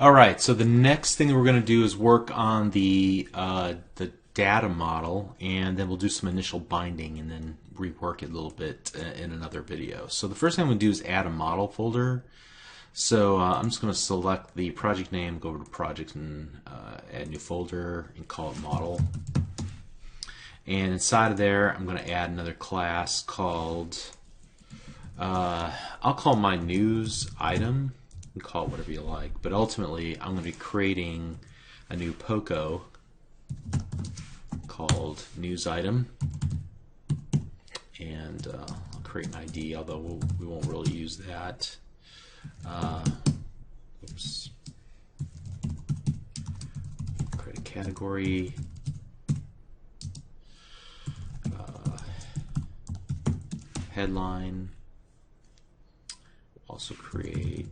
Alright, so the next thing that we're going to do is work on the data model, and then we'll do some initial binding and then rework it a little bit in another video. So the first thing I'm going to do is add a model folder. So I'm just going to select the project name, go over to project and add new folder and call it model. And inside of there I'm going to add another class called, I'll call my news item. You can call it whatever you like, but ultimately I'm going to be creating a new POCO called news item, and I'll create an ID, although we won't really use that. Oops. Create a category. Headline. Also create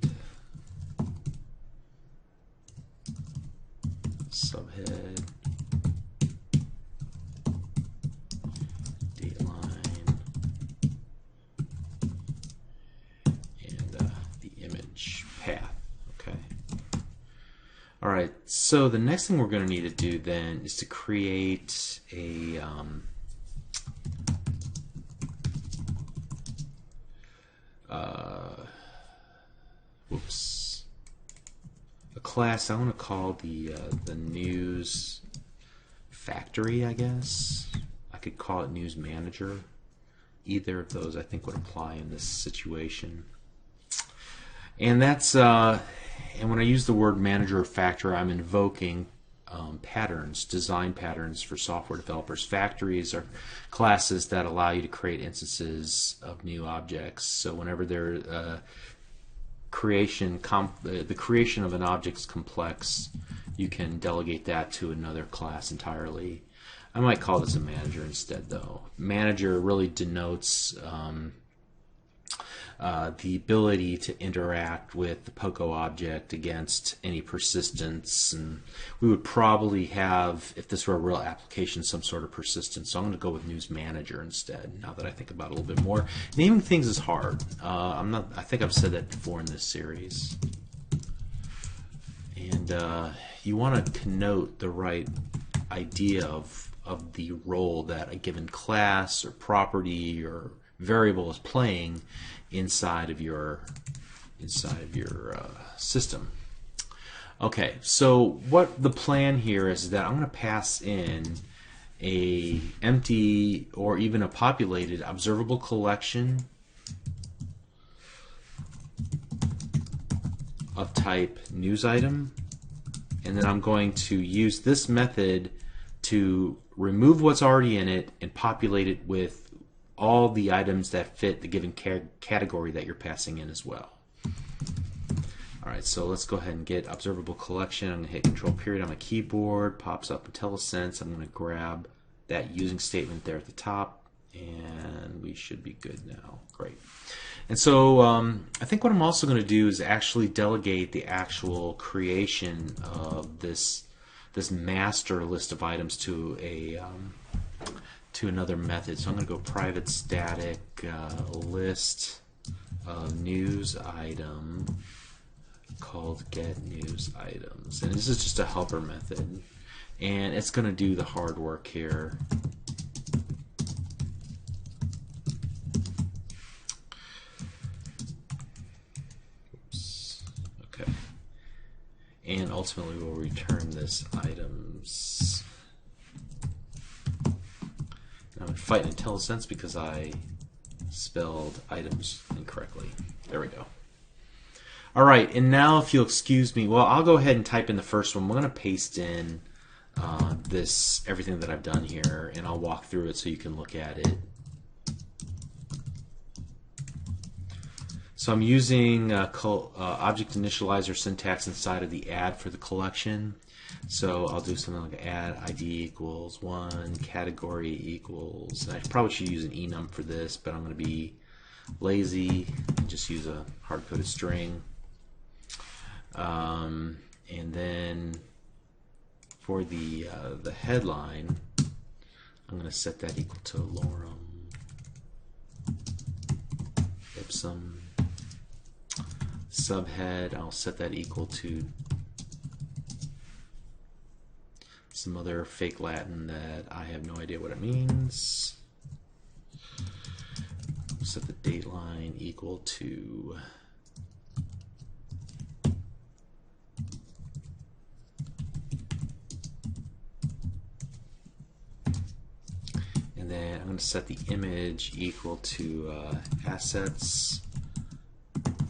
subhead, dateline, and the image path. Okay. All right. So the next thing we're going to need to do then is to create a class I want to call the news factory, I guess. I could call it news manager. Either of those I think would apply in this situation. And that's and when I use the word manager or factory, I'm invoking patterns, design patterns for software developers. Factories are classes that allow you to create instances of new objects. So whenever they're the creation of an object is complex, you can delegate that to another class entirely. I might call this a manager instead, though. Manager really denotes the ability to interact with the POCO object against any persistence, and we would probably have, if this were a real application, some sort of persistence. So I'm going to go with news manager instead, now that I think about it a little bit more. Naming things is hard. I think I've said that before in this series. And you want to connote the right idea of the role that a given class or property or variable is playing inside of your system. Okay, so what the plan here is that I'm going to pass in a empty or even a populated observable collection of type news item, and then I'm going to use this method to remove what's already in it and populate it with all the items that fit the given category that you're passing in as well. Alright, so let's go ahead and get observable collection. I'm going to hit Control period on my keyboard, pops up IntelliSense. I'm going to grab that using statement there at the top, and we should be good now. Great. And so I think what I'm also going to do is actually delegate the actual creation of this master list of items to another method. So I'm going to go private static list of news item called get news items, and this is just a helper method, and it's going to do the hard work here. Oops. Okay. And ultimately we'll return this items. I'm fighting IntelliSense because I spelled items incorrectly. There we go. Alright, and now if you'll excuse me, well, I'll go ahead and type in the first one. We're going to paste in everything that I've done here, and I'll walk through it so you can look at it. So I'm using object initializer syntax inside of the add for the collection. So I'll do something like add ID equals 1, category equals, and I probably should use an enum for this, but I'm going to be lazy and just use a hard-coded string. And then for the headline, I'm going to set that equal to lorem ipsum. Subhead, I'll set that equal to some other fake Latin that I have no idea what it means. Set the date line equal to then I'm going to set the image equal to assets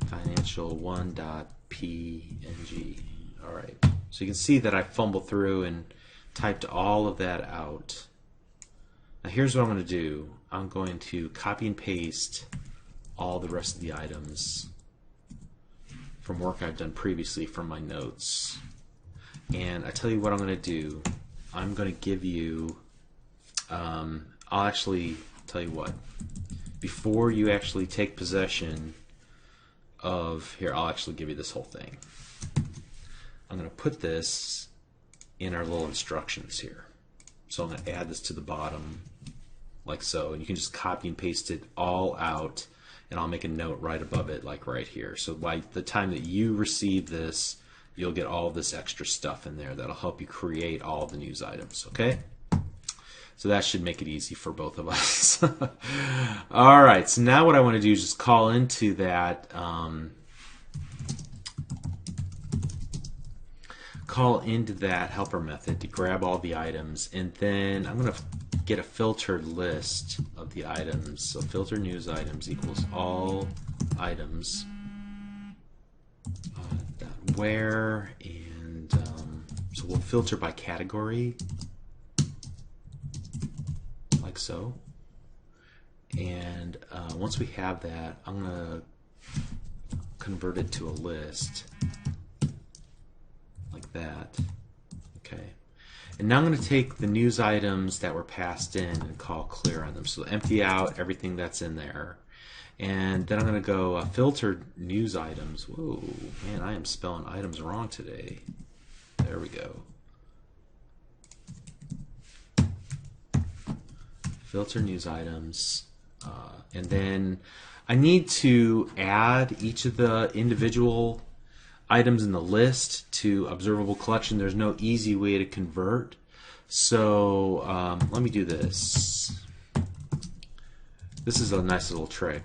financial 1.png. All right, so you can see that I fumbled through and typed all of that out. Now here's what I'm going to do. I'm going to copy and paste all the rest of the items from work I've done previously from my notes. And I tell you what I'm going to do. I'm going to give you I'll actually tell you what, before you actually take possession of, here, I'll actually give you this whole thing. I'm going to put this in our little instructions here. So I'm going to add this to the bottom like so, and you can just copy and paste it all out, and I'll make a note right above it like right here. So by the time that you receive this, you'll get all this extra stuff in there that'll help you create all the news items, okay? So that should make it easy for both of us. All right, so now what I want to do is just call into that helper method to grab all the items, and then I'm going to get a filtered list of the items. So filter news items equals all items where, and so we'll filter by category. Like so, and once we have that, I'm going to convert it to a list like that. Okay, and now I'm going to take the news items that were passed in and call clear on them. So empty out everything that's in there, and then I'm going to go filter news items. Whoa, man, I am spelling items wrong today. There we go. Filter news items, and then I need to add each of the individual items in the list to observable collection. There's no easy way to convert, so let me do this. This is a nice little trick.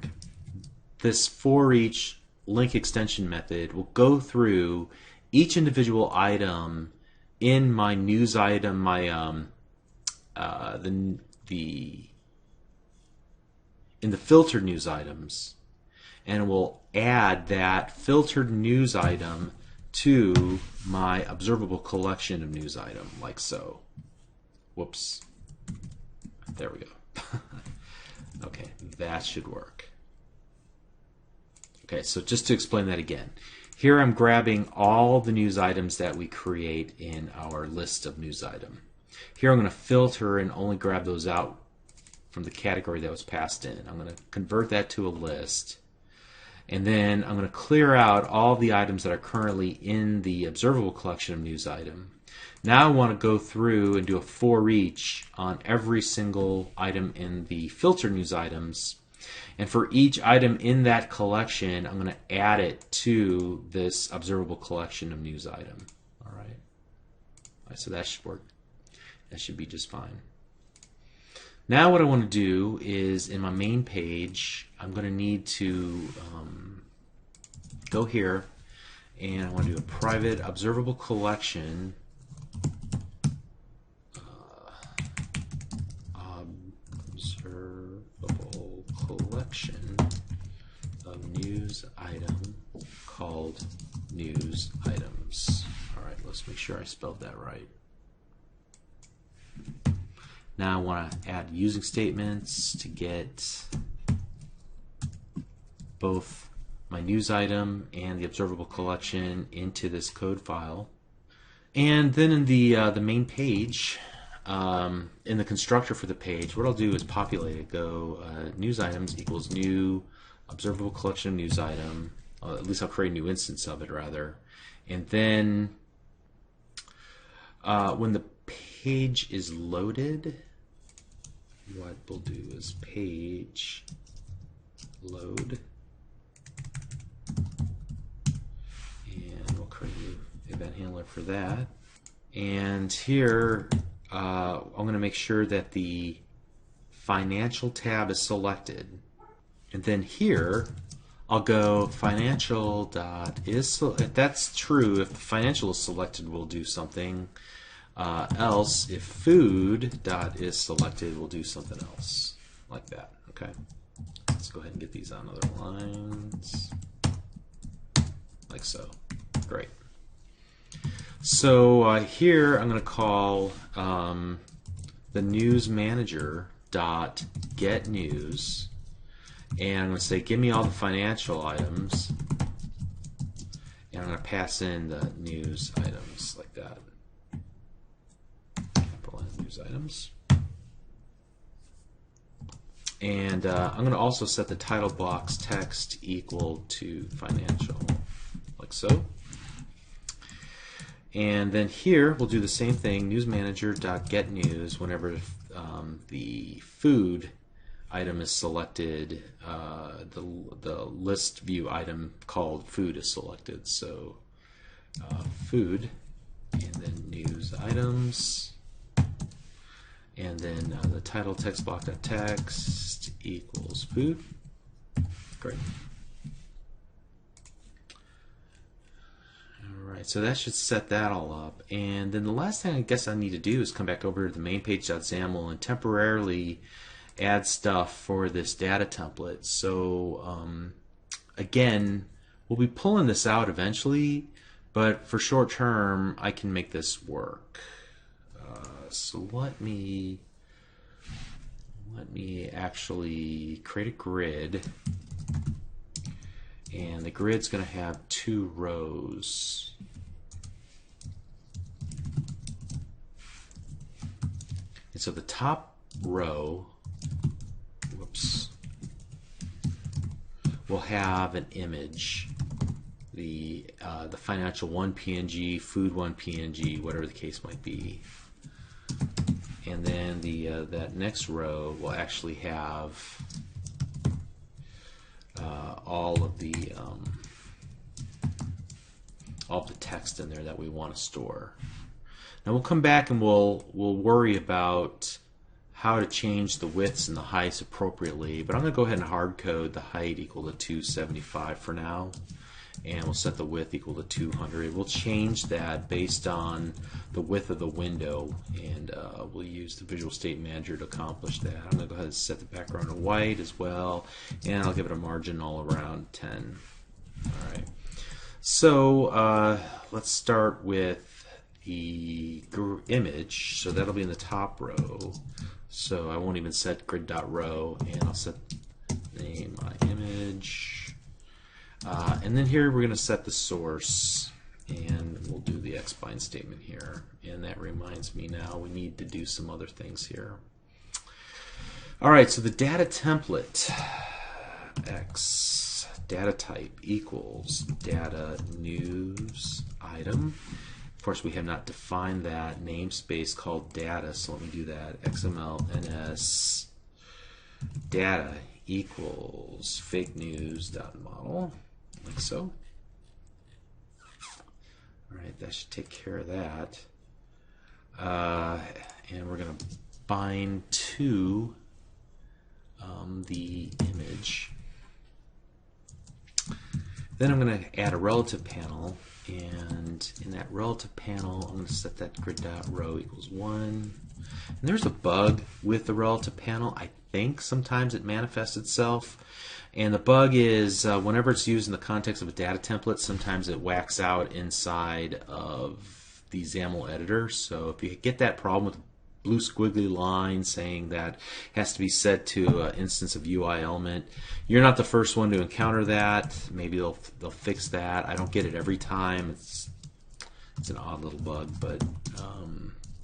This for each link extension method will go through each individual item in my news item, my in the filtered news items, and will add that filtered news item to my observable collection of news item, like so. Whoops. There we go. Okay, that should work. Okay, so just to explain that again. Here I'm grabbing all the news items that we create in our list of news item. Here I'm going to filter and only grab those out from the category that was passed in. I'm going to convert that to a list, and then I'm going to clear out all the items that are currently in the observable collection of news item. Now I want to go through and do a for each on every single item in the filter news items, and for each item in that collection I'm going to add it to this observable collection of news item. All right, so that should work. That should be just fine. Now what I want to do is, in my main page, I'm going to need to go here, and I want to do a private observable collection of news item called news items. All right, let's make sure I spelled that right. Now I want to add using statements to get both my news item and the observable collection into this code file. And then in the main page, in the constructor for the page, what I'll do is populate it. Go news items equals new observable collection of news item. At least I'll create a new instance of it rather. And then when the page is loaded, what we'll do is page load, and we'll create an event handler for that. And here I'm going to make sure that the financial tab is selected. And then here I'll go financial dot is, if that's true, if the financial is selected, we'll do something. Else, if food dot is selected, we'll do something else, like that. Okay. Let's go ahead and get these on other lines, like so. Great. So here I'm going to call the news manager dot get news, and I'm going to say give me all the financial items, and I'm going to pass in the news items like that. Capital N, news items. And I'm going to also set the title box text equal to financial, like so. And then here we'll do the same thing, newsmanager.getNews. Whenever the food item is selected, the list view item called food is selected. So food, and then news items, and then the title text block.text equals food. Great. Alright, so that should set that all up. And then the last thing I guess I need to do is come back over to the main page.xaml and temporarily add stuff for this data template. So again, we'll be pulling this out eventually, but for short term I can make this work. So let me actually create a grid, and the grid's going to have 2 rows. And so the top row, whoops, will have an image, the financial 1 PNG, food 1 PNG, whatever the case might be. And then that next row will actually have all of the text in there that we want to store. Now we'll come back and we'll worry about how to change the widths and the heights appropriately, but I'm going to go ahead and hard code the height equal to 275 for now, and we'll set the width equal to 200. We'll change that based on the width of the window, and we'll use the Visual State Manager to accomplish that. I'm going to go ahead and set the background to white as well, and I'll give it a margin all around 10. Alright, so let's start with the image, so that'll be in the top row. So I won't even set grid.row, and I'll set name my image. And then here we're going to set the source, and we'll do the xbind statement here. And that reminds me now we need to do some other things here. Alright, so the data template, x data type equals data news item. Of course, we have not defined that namespace called data, so let me do that. XML ns data equals fake news.model, like so. Alright, that should take care of that. And we're going to bind to the image. Then I'm going to add a relative panel, and in that relative panel I'm going to set that grid.row equals 1. And there's a bug with the relative panel. I think sometimes it manifests itself, and the bug is whenever it's used in the context of a data template, sometimes it whacks out inside of the XAML editor. So if you get that problem with blue squiggly line saying that has to be set to an instance of UI element, you're not the first one to encounter that. Maybe they'll fix that. I don't get it every time. It's an odd little bug, but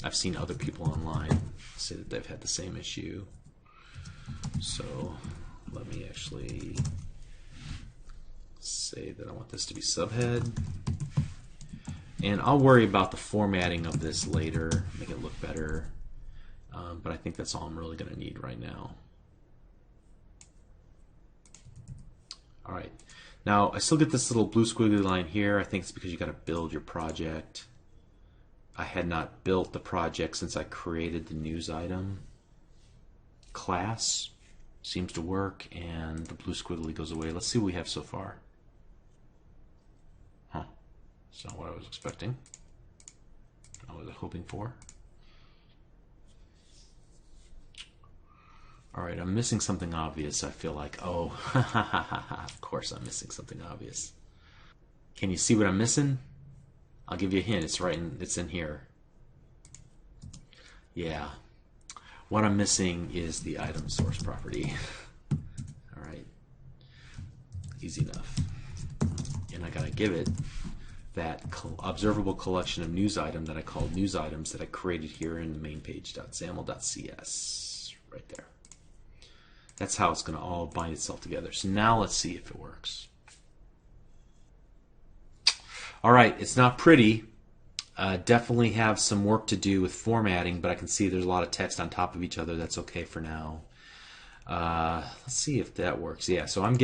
I've seen other people online say that they've had the same issue. So let me actually say that I want this to be subhead, and I'll worry about the formatting of this later, make it look better. But I think that's all I'm really going to need right now. Alright, now I still get this little blue squiggly line here. I think it's because you got to build your project. I had not built the project since I created the news item class. Seems to work, and the blue squiggly goes away. Let's see what we have so far. Huh. That's not what I was expecting. Not what I was hoping for. All right, I'm missing something obvious. I feel like, oh, of course I'm missing something obvious. Can you see what I'm missing? I'll give you a hint. It's in here. Yeah. What I'm missing is the item source property. All right. Easy enough. And I gotta give it that observable collection of news item that I called news items that I created here in the main page.xaml.cs. Right there. That's how it's going to all bind itself together. So now let's see if it works. All right, it's not pretty. Definitely have some work to do with formatting, but I can see there's a lot of text on top of each other. That's okay for now. Let's see if that works. Yeah, so I'm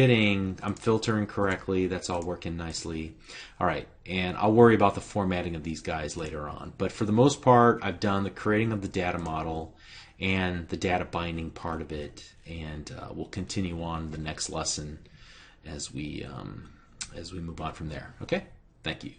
filtering correctly. That's all working nicely. All right, and I'll worry about the formatting of these guys later on. But for the most part, I've done the creating of the data model and the data binding part of it, and we'll continue on the next lesson as we move on from there. Okay, thank you.